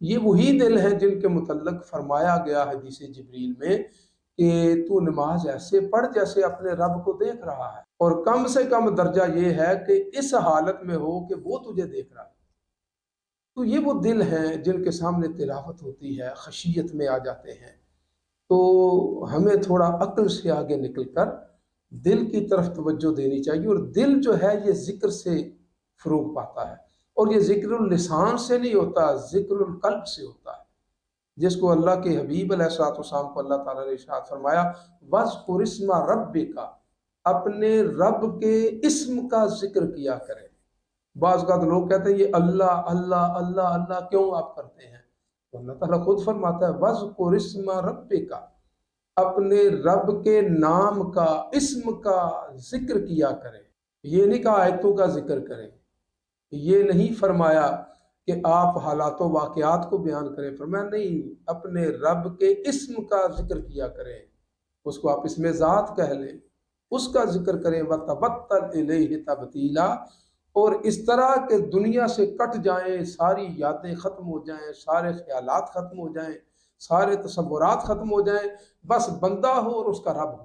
یہ وہی دل ہیں جن کے متعلق فرمایا گیا حدیث جبریل میں کہ تو نماز ایسے پڑھ جیسے اپنے رب کو دیکھ رہا ہے، اور کم سے کم درجہ یہ ہے کہ اس حالت میں ہو کہ وہ تجھے دیکھ رہا ہے۔ تو یہ وہ دل ہیں جن کے سامنے تلاوت ہوتی ہے، خشیت میں آ جاتے ہیں۔ تو ہمیں تھوڑا عقل سے آگے نکل کر دل کی طرف توجہ دینی چاہیے، اور دل جو ہے یہ ذکر سے فروغ پاتا ہے، اور یہ ذکر اللسان سے نہیں ہوتا، ذکر القلب سے ہوتا ہے، جس کو اللہ کے حبیب علیہ الصلوۃ والسلام کو اللہ تعالیٰ نے ارشاد فرمایا وَاذْكُرِ اسْمَ رَبِّكَ، اپنے رب کے اسم کا ذکر کیا کریں۔ بعض اوقات لوگ کہتے ہیں یہ اللہ اللہ اللہ اللہ کیوں آپ کرتے ہیں؟ تو اللہ تعالیٰ خود فرماتا ہے وَاذْكُرِ اسْمَ رَبِّكَ، اپنے رب کے نام کا، اسم کا ذکر کیا کریں۔ یہ نہیں کہا آیتوں کا ذکر کریں، یہ نہیں فرمایا کہ آپ حالات و واقعات کو بیان کریں، فرمایا نہیں، اپنے رب کے اسم کا ذکر کیا کریں، اس کو آپ اسم ذات کہہ لیں، اس کا ذکر کریں۔ وَتَبَتَّلْ إِلَيْهِ تَبْتِيلًا، اور اس طرح کہ دنیا سے کٹ جائیں، ساری یادیں ختم ہو جائیں، سارے خیالات ختم ہو جائیں، سارے تصورات ختم ہو جائیں، بس بندہ ہو اور اس کا رب ہو۔